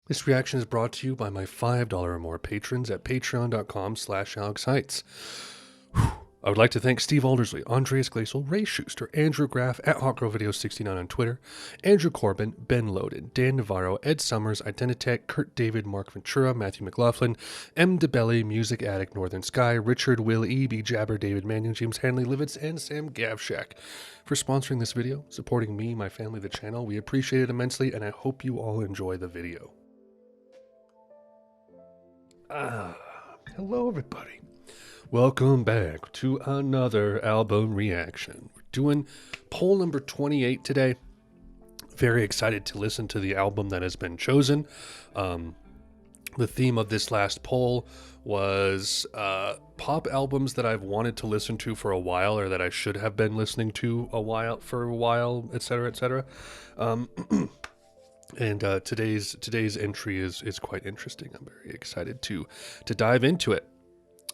This reaction is brought to you by my $5 or more patrons at patreon.com/AlexHeitz. I would like to thank Steve Aldersley, Andreas Glacial, Ray Schuster, Andrew Graff, at HotGirlVideo69 on Twitter, Andrew Corbin, Ben Loden, Dan Navarro, Ed Summers, Identitech, Kurt David, Mark Ventura, Matthew McLaughlin, M. DeBelly, Music Addict, Northern Sky, Richard, Will E. B. Jabber, David Mannion, James Hanley, Livitz, and Sam Gavshak for sponsoring this video, supporting me, my family, the channel. We appreciate it immensely, and I hope you all enjoy the video. Hello everybody. Welcome back to another album reaction. We're doing poll number 28 today. Very excited to listen to the album that has been chosen. The theme of this last poll was pop albums that I've wanted to listen to for a while, or that I should have been listening to for a while, etc., etc. And today's entry is quite interesting. I'm very excited to dive into it.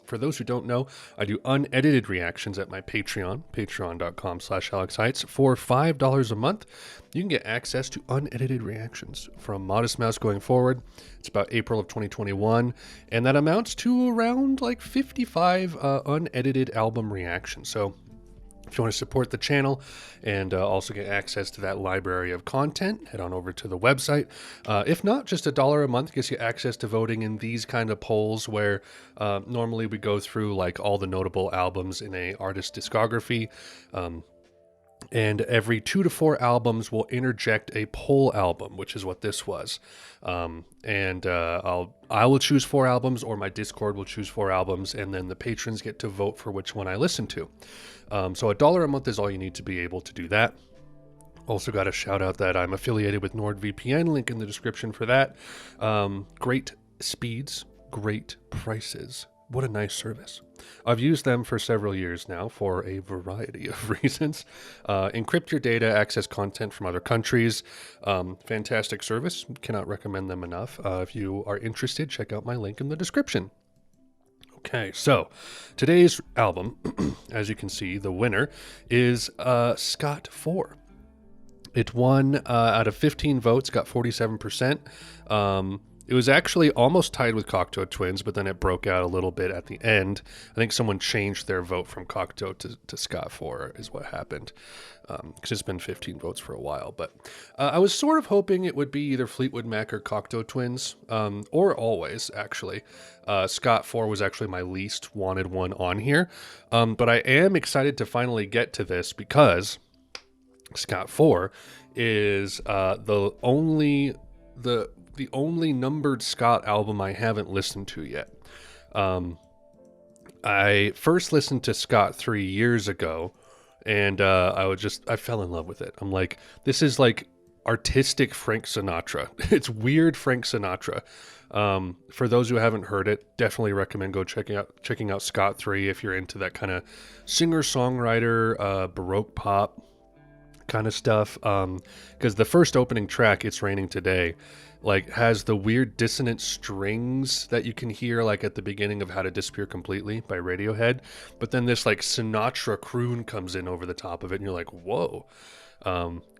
For those who don't know, I do unedited reactions at my Patreon, patreon.com/AlexHeitz. For $5 a month, you can get access to unedited reactions from Modest Mouse going forward. It's about April of 2021, and that amounts to around like 55 unedited album reactions. So if you want to support the channel and also get access to that library of content, head on over to the website. If not, just $1 a month gets you access to voting in these kind of polls where normally we go through like all the notable albums in a artist discography. And every 2 to 4 albums will interject a poll album, which is what this was. I will choose 4 albums, or my Discord will choose 4 albums, and then the patrons get to vote for which one I listen to. So $1 a month is all you need to be able to do that. Also got a shout out that I'm affiliated with NordVPN, link in the description for that. Great speeds, great prices. What a nice service. I've used them for several years now for a variety of reasons. Encrypt your data, access content from other countries. Fantastic service. Cannot recommend them enough. If you are interested, check out my link in the description. Okay, so today's album, as you can see, the winner is Scott 4. It won out of 15 votes, got 47%. It was actually almost tied with Cocteau Twins, but then it broke out a little bit at the end. I think someone changed their vote from Cocteau to Scott 4 is what happened, because it's been 15 votes for a while. But I was sort of hoping it would be either Fleetwood Mac or Cocteau Twins, or Always, actually. Scott 4 was actually my least wanted one on here, but I am excited to finally get to this because Scott 4 is the only numbered Scott album I haven't listened to yet. I first listened to Scott 3 years ago, and I fell in love with it. I'm like, this is like artistic Frank Sinatra. It's weird Frank Sinatra. For those who haven't heard it, definitely recommend checking out Scott 3 if you're into that kind of singer-songwriter, Baroque pop kind of stuff. Because the first opening track, It's Raining Today, like has the weird dissonant strings that you can hear like at the beginning of How to Disappear Completely by Radiohead, but then this like Sinatra croon comes in over the top of it and you're like, whoa.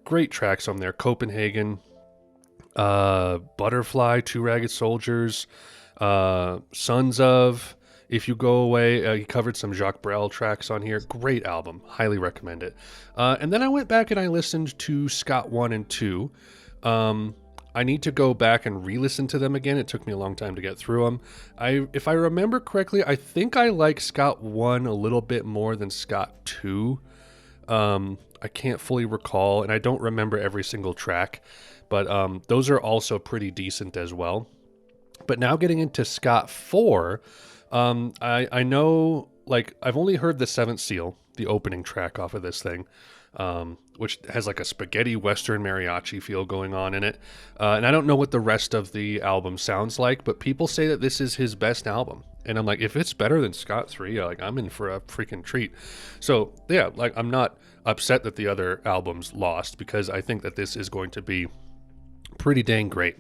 Great tracks on there. Copenhagen, Butterfly, Two Ragged Soldiers, Sons of, If You Go Away. He covered some Jacques Brel tracks on here. Great album. Highly recommend it. And then I went back and I listened to Scott 1 and 2. I need to go back and re-listen to them again. It took me a long time to get through them. If I remember correctly, I think I like Scott 1 a little bit more than Scott 2. I can't fully recall, and I don't remember every single track, but those are also pretty decent as well. But now getting into Scott 4, I know, like, I've only heard The Seventh Seal, the opening track off of this thing, which has like a spaghetti western mariachi feel going on in it. And I don't know what the rest of the album sounds like, but people say that this is his best album. And I'm like, if it's better than Scott 3, like, I'm in for a freaking treat. So yeah, like, I'm not upset that the other albums lost, because I think that this is going to be pretty dang great.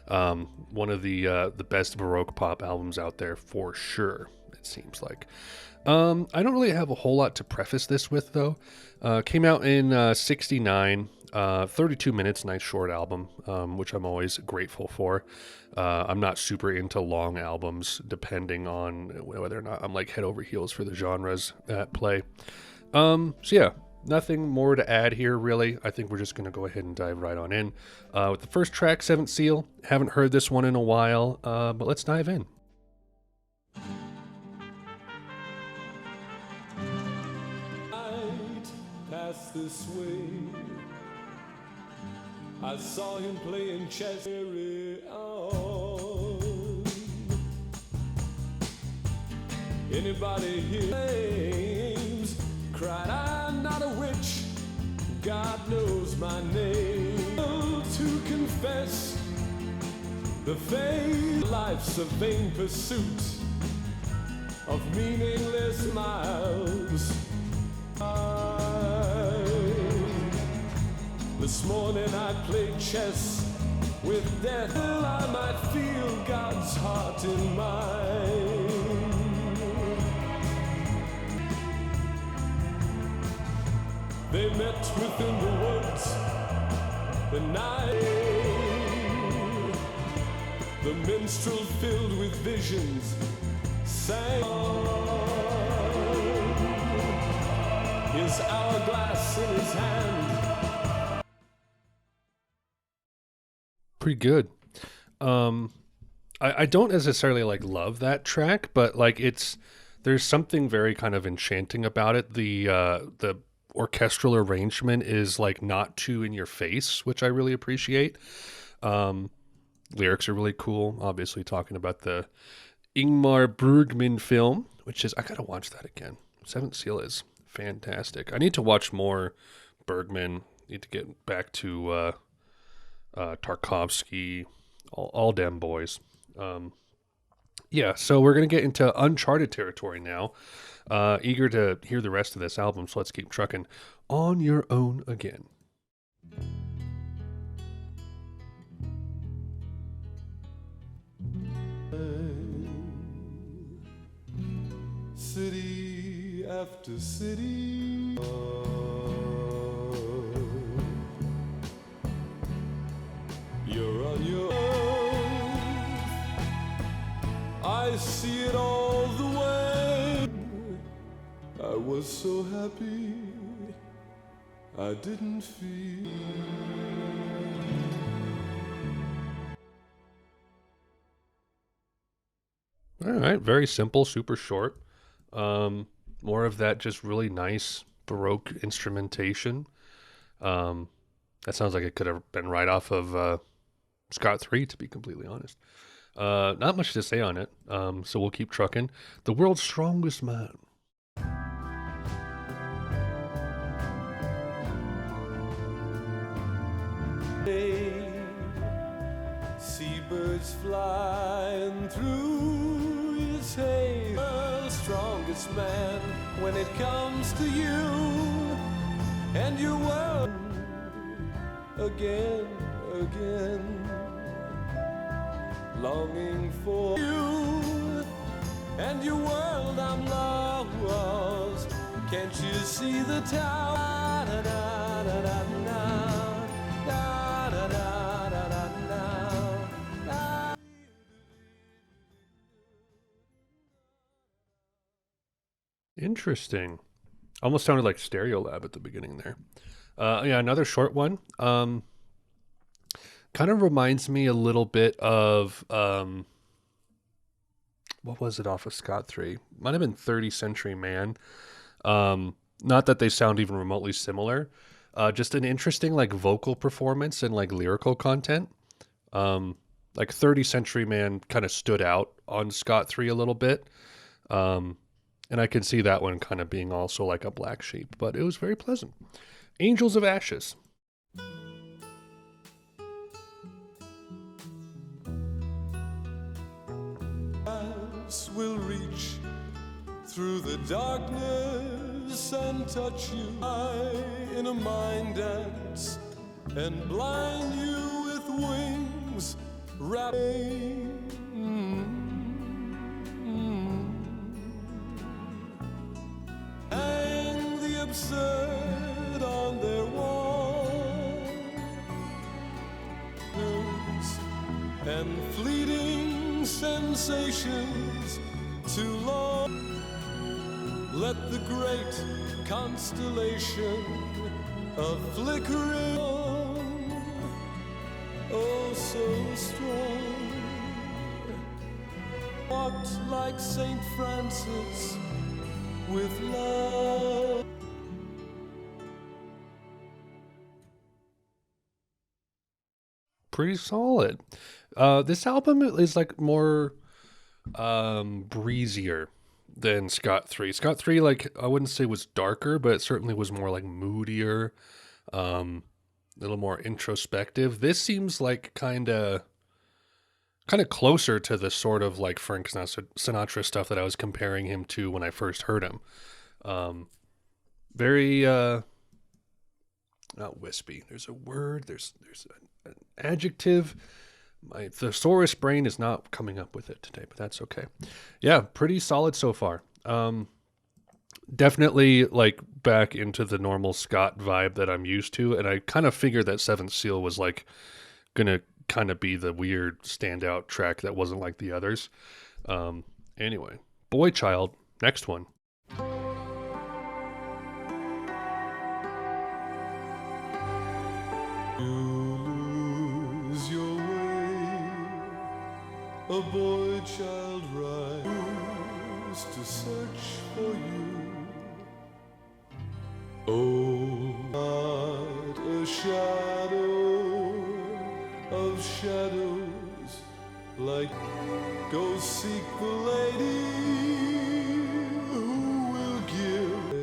One of the best Baroque pop albums out there for sure. it seems like. I don't really have a whole lot to preface this with, though. Came out in 69, 32 minutes, nice short album, which I'm always grateful for. I'm not super into long albums, depending on whether or not I'm like head over heels for the genres at play. So yeah, nothing more to add here, really. I think we're just going to go ahead and dive right on in. With the first track, Seventh Seal. Haven't heard this one in a while, but let's dive in. This way, I saw him playing chess. Anybody here names? Cried, I'm not a witch. God knows my name. To confess, the fate life's a vain pursuit of meaningless miles. This morning I played chess with death. I might feel God's heart in mine. They met within the woods the night. The minstrel filled with visions sang. His hourglass in his hand. Pretty good. I don't necessarily like love that track, but like there's something very kind of enchanting about it. The orchestral arrangement is like not too in your face, which I really appreciate. Lyrics are really cool. Obviously talking about the Ingmar Bergman film, which is, I gotta watch that again. Seventh Seal is fantastic. I need to watch more Bergman. Need to get back to Tarkovsky, all them boys. Yeah, so we're going to get into uncharted territory now. Eager to hear the rest of this album, so let's keep trucking. On Your Own Again. City after city, you're on your own. I see it all the way. I was so happy I didn't feel. All right, very simple, super short. More of that just really nice Baroque instrumentation. That sounds like it could have been right off of Scott 3, to be completely honest. Not much to say on it, so we'll keep trucking. The World's Strongest Man. Seabirds flying through his hay. World's strongest man when it comes to you and your world again, longing for you and your world. I'm lost. Can't you see the tower? Da, da, da, da, da. Interesting. Almost sounded like Stereolab at the beginning there. Yeah, another short one. Kind of reminds me a little bit of what was it off of Scott 3? Might have been 30th Century Man. Not that they sound even remotely similar. Just an interesting like vocal performance and like lyrical content. Like 30th Century Man kind of stood out on Scott 3 a little bit. And I can see that one kind of being also like a black sheep, but it was very pleasant. Angels of Ashes. Will reach through the darkness and touch you in a mind dance and blind you with wings wrapping. fleeting sensations too long. Let the great constellation of flickering, oh so strong, walked like Saint Francis with love. Pretty solid. This album is like more breezier than Scott 3. Scott 3, like, I wouldn't say was darker, but it certainly was more like moodier, a little more introspective. This seems like kind of closer to the sort of like Frank Sinatra stuff that I was comparing him to when I first heard him. Very not wispy. There's a word. There's an adjective. My thesaurus brain is not coming up with it today, but that's okay. Yeah, pretty solid so far. Definitely like back into the normal Scott vibe that I'm used to, and I kind of figured that Seventh Seal was like gonna kind of be the weird standout track that wasn't like the others. Anyway, Boy Child, next one. A boy child rise to search for you. Oh, not a shadow of shadows, like go seek the lady who will give.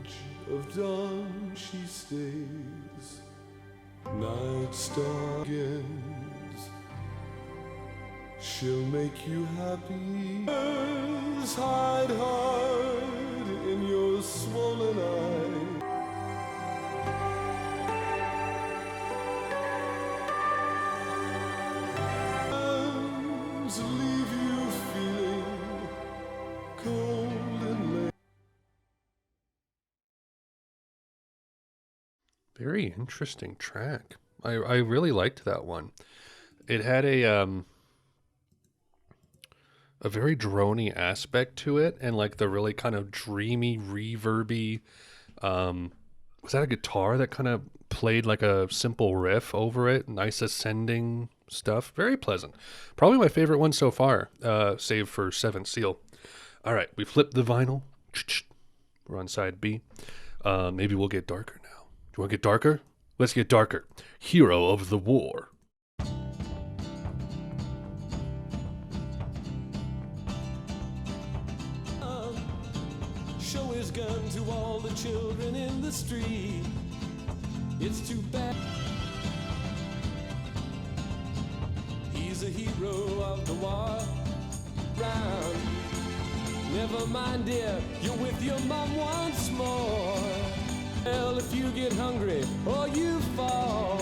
Edge of dawn she stays, night star begins. She'll make you happy. Hide hard in your swollen eye. Arms leave you feeling cold and late. Very interesting track. I really liked that one. It had a very drony aspect to it, and like the really kind of dreamy, reverby. Was that a guitar that kind of played like a simple riff over it? Nice ascending stuff. Very pleasant. Probably my favorite one so far, save for Seventh Seal. All right, we flipped the vinyl. We're on side B. Maybe we'll get darker now. Do you want to get darker? Let's get darker. Hero of the War. Show his gun to all the children in the street. It's too bad. He's a hero of the war. Round. Never mind, dear, you're with your mom once more. Well, if you get hungry or you fall.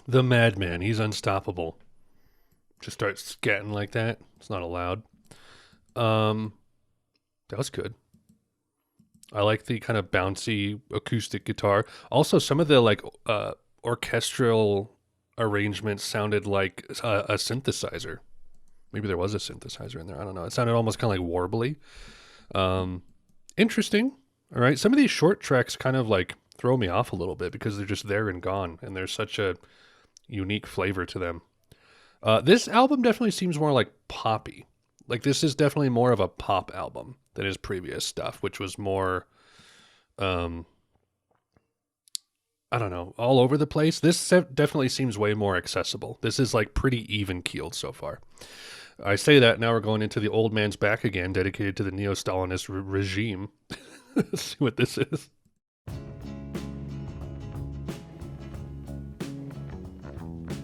The Madman, he's unstoppable. Just starts scatting like that. It's not allowed. That was good. I like the kind of bouncy acoustic guitar. Also, some of the like orchestral arrangements sounded like a synthesizer. Maybe there was a synthesizer in there. I don't know. It sounded almost kind of like warbly. Interesting. All right. Some of these short tracks kind of like throw me off a little bit because they're just there and gone, and there's such a unique flavor to them. This album definitely seems more like poppy. Like this is definitely more of a pop album than his previous stuff, which was more, I don't know, all over the place. This definitely seems way more accessible. This is like pretty even keeled so far. I say that, now we're going into the Old Man's Back again, dedicated to the Neo-Stalinist regime. Let's see what this is.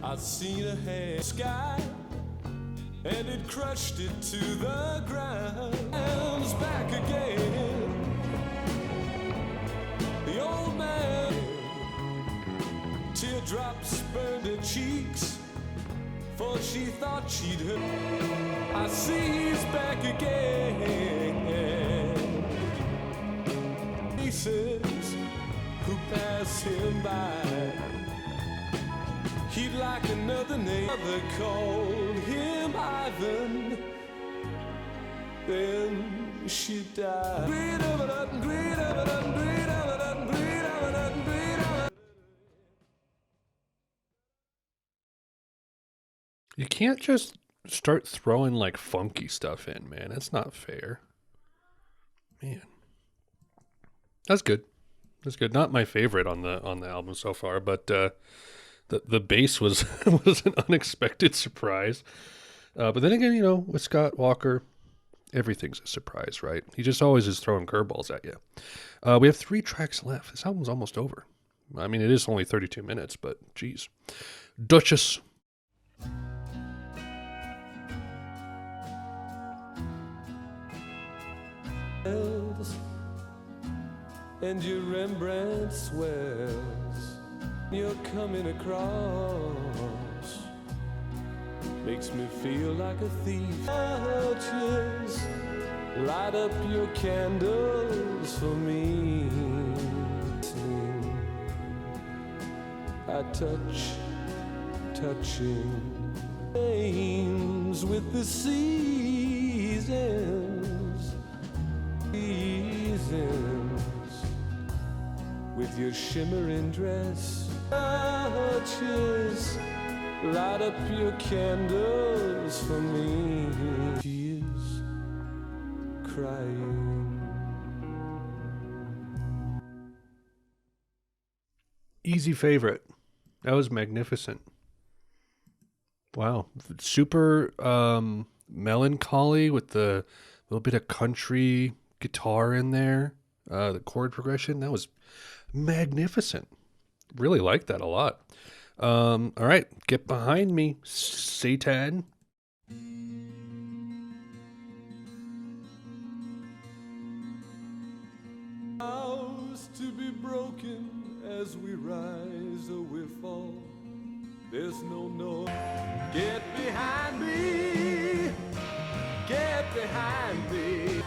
I've seen a hair sky, and it crushed it to the ground. Man's back again. The old man, teardrops burned her cheeks. for she thought she'd heard. I see he's back again. Faces who pass him by, he'd like another name. They called him Ivan, then she died. You can't just start throwing like funky stuff in, man. That's not fair. Man. That's good. That's good. Not my favorite on the album so far, but the bass was was an unexpected surprise. But then again, you know, with Scott Walker, everything's a surprise, right? He just always is throwing curveballs at you. We have 3 tracks left. This album's almost over. I mean, it is only 32 minutes, but geez. Duchess. And your Rembrandt swells, you're coming across, makes me feel like a thief. Touches, light up your candles for me. I touching names with the seasons. With your shimmering dress, touches, light up your candles for me. She is crying. Easy favorite. That was magnificent. Wow. Super melancholy with the little bit of country guitar in there. The chord progression, that was magnificent. Really like that a lot. All right, get behind me, Satan. House to be broken as we rise or we fall. There's no. Get behind me. Get behind me.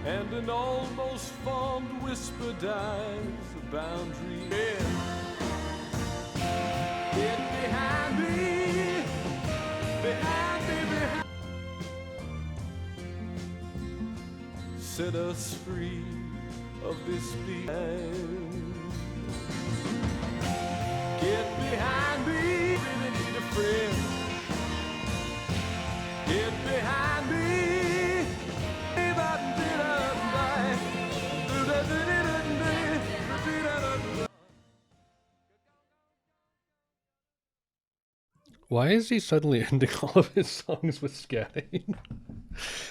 And an almost formed whisper dies the boundary. Get behind me, behind me, behind. Set us free of this beast. Get behind me, really need a friend. Get behind me. Why is he suddenly ending all of his songs with scatting?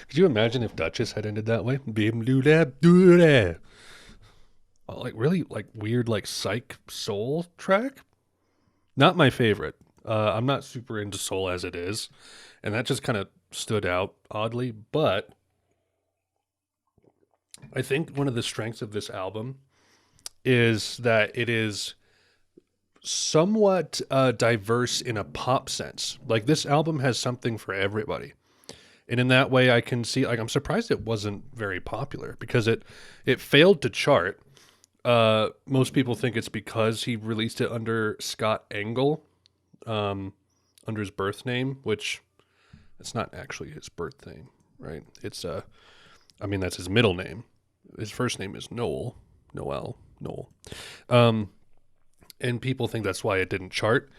Could you imagine if Duchess had ended that way? Like really like weird like psych soul track? Not my favorite. I'm not super into soul as it is, and that just kind of stood out oddly, but I think one of the strengths of this album is that it is somewhat diverse in a pop sense. Like this album has something for everybody. And in that way I can see, like, I'm surprised it wasn't very popular because it failed to chart. Most people think it's because he released it under Scott Engel, under his birth name, which it's not actually his birth name, right? It's I mean, that's his middle name. His first name is Noel. And people think that's why it didn't chart.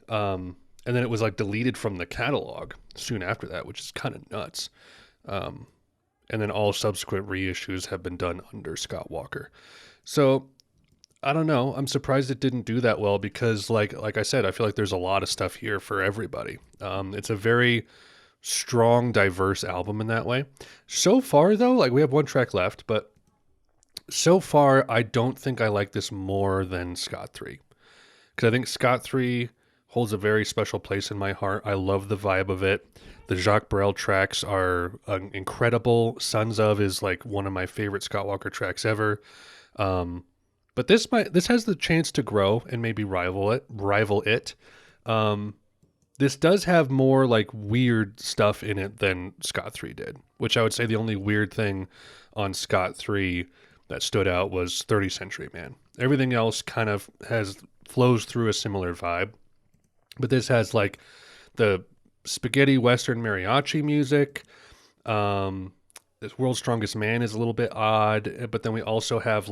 And then it was like deleted from the catalog soon after that, which is kind of nuts. And then all subsequent reissues have been done under Scott Walker. So I don't know. I'm surprised it didn't do that well because like I said, I feel like there's a lot of stuff here for everybody. It's a very strong, diverse album in that way. So far though, like we have 1 track left, but so far I don't think I like this more than Scott 3. Because I think Scott 3 holds a very special place in my heart. I love the vibe of it. The Jacques Brel tracks are incredible. Sons of is like one of my favorite Scott Walker tracks ever. But this has the chance to grow and maybe rival it. This does have more like weird stuff in it than Scott 3 did, which I would say the only weird thing on Scott 3 that stood out was 30th Century Man. Everything else kind of flows through a similar vibe, but this has like the spaghetti western mariachi music. This World's Strongest Man is a little bit odd, but then we also have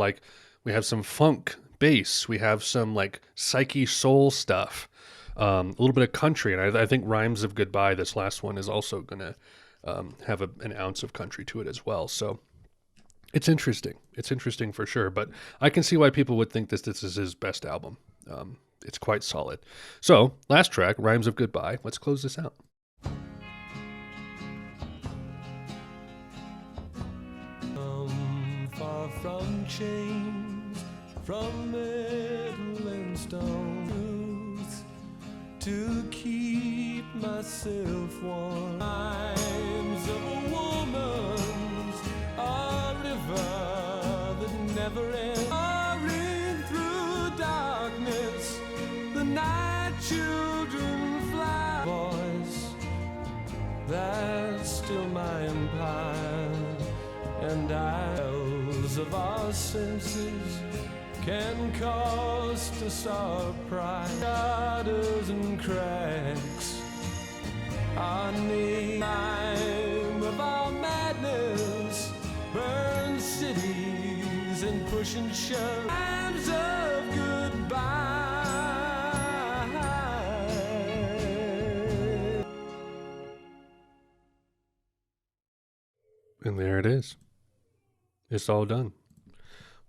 we have some funk bass, we have some like psyche soul stuff, a little bit of country, and I think Rhymes of Goodbye, this last one, is also gonna have an ounce of country to it as well. So it's interesting. It's interesting for sure, but I can see why people would think this is his best album. It's quite solid. So last track, Rhymes of Goodbye. Let's close this out. Far from chains, from metal and stone, to keep myself warm. Rhymes of a woman's a river that never ends. Roaring through darkness, the night children fly. Voice, that's still my empire, and of our senses can cost us our pride. Shadows and cracks, our name of our madness, burn cities and push and shove. Times of goodbye. And there it is. It's all done.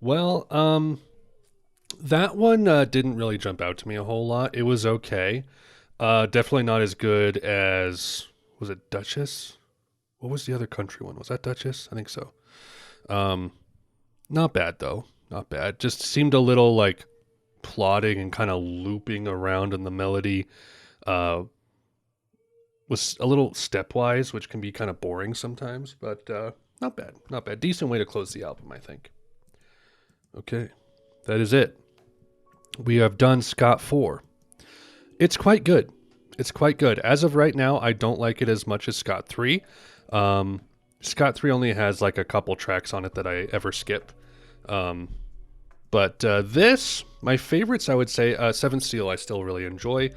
Well, that one didn't really jump out to me a whole lot. It was okay. Definitely not as good as, was it Duchess? What was the other country one? Was that Duchess? I think so. Not bad though. Not bad. Just seemed a little like plodding and kind of looping around in the melody. Was a little stepwise, which can be kind of boring sometimes, but not bad. Not bad. Decent way to close the album, I think. Okay. That is it. We have done Scott 4. It's quite good. It's quite good. As of right now, I don't like it as much as Scott 3. Scott 3 only has like a couple tracks on it that I ever skip. But this, my favorites, I would say, Seventh Seal I still really enjoy.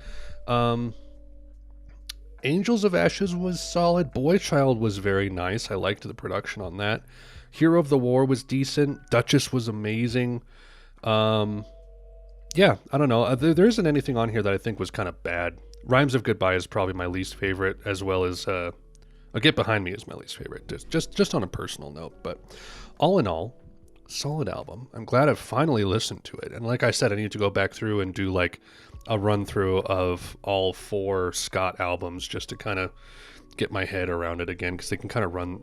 Angels of Ashes was solid. Boy Child was very nice. I liked the production on that. Hero of the War was decent. Duchess was amazing. Yeah, I don't know. There isn't anything on here that I think was kind of bad. Rhymes of Goodbye is probably my least favorite, as well as A Get Behind Me is my least favorite, just on a personal note. But all in all, solid album. I'm glad I've finally listened to it. And like I said, I need to go back through and do like a run through of all 4 Scott albums just to kind of get my head around it again, because they can kind of run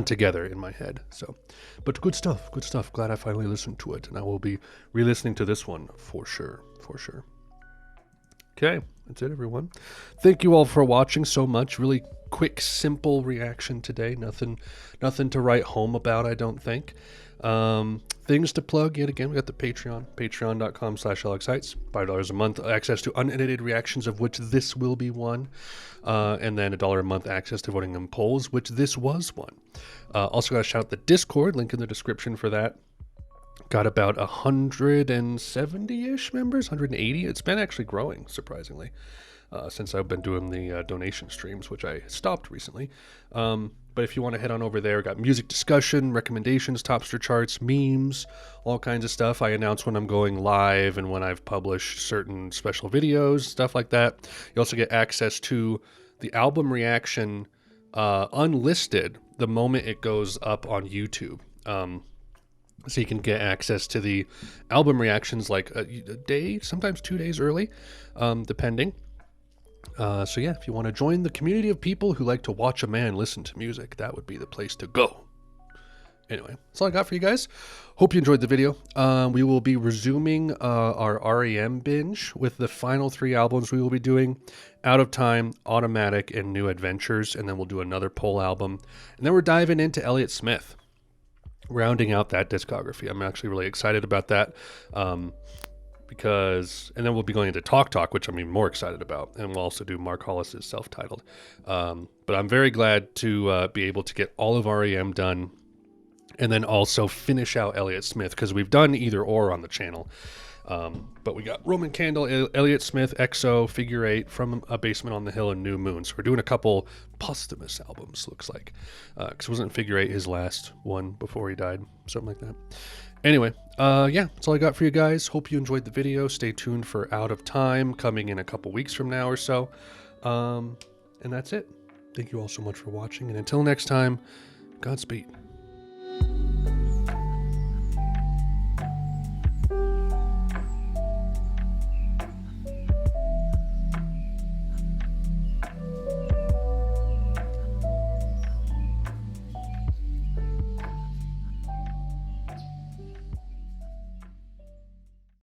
together in my head. So, but good stuff. Glad I finally listened to it, and I will be re-listening to this one for sure. Okay, that's it, everyone. Thank you all for watching so much. Really quick, simple reaction today. Nothing to write home about, I don't think. Things to plug. Yet again, we got the Patreon, patreon.com/LXHeights, $5 a month, access to unedited reactions, of which this will be one, and then $1 a month access to voting in polls, which this was one. Also got to shout out the Discord, link in the description for that. Got about 170-ish members, 180. It's been actually growing, surprisingly, since I've been doing the donation streams, which I stopped recently. But if you want to head on over there, got music discussion, recommendations, Topster charts, memes, all kinds of stuff. I announce when I'm going live and when I've published certain special videos, stuff like that. You also get access to the album reaction unlisted the moment it goes up on YouTube. So you can get access to the album reactions like a day, sometimes 2 days early, depending. So yeah, if you want to join the community of people who like to watch a man listen to music, that would be the place to go. Anyway, that's all I got for you guys. Hope you enjoyed the video. We will be resuming our REM binge with the final 3 albums we will be doing: Out of Time, Automatic, and New Adventures. And then we'll do another poll album. And then we're diving into Elliott Smith. rounding out that discography. I'm actually really excited about that. Because, and then we'll be going into Talk, which I'm even more excited about, and we'll also do Mark Hollis's self-titled. But I'm very glad to be able to get all of REM done, and then also finish out Elliott Smith, because we've done either or on the channel. But we got Roman Candle, Elliott Smith, EXO, Figure 8, From a Basement on the Hill, and New Moon. So we're doing a couple posthumous albums, looks like. Because wasn't Figure 8 his last one before he died? Something like that. Anyway, yeah, that's all I got for you guys. Hope you enjoyed the video. Stay tuned for Out of Time, coming in a couple weeks from now or so. And that's it. Thank you all so much for watching. And until next time, Godspeed.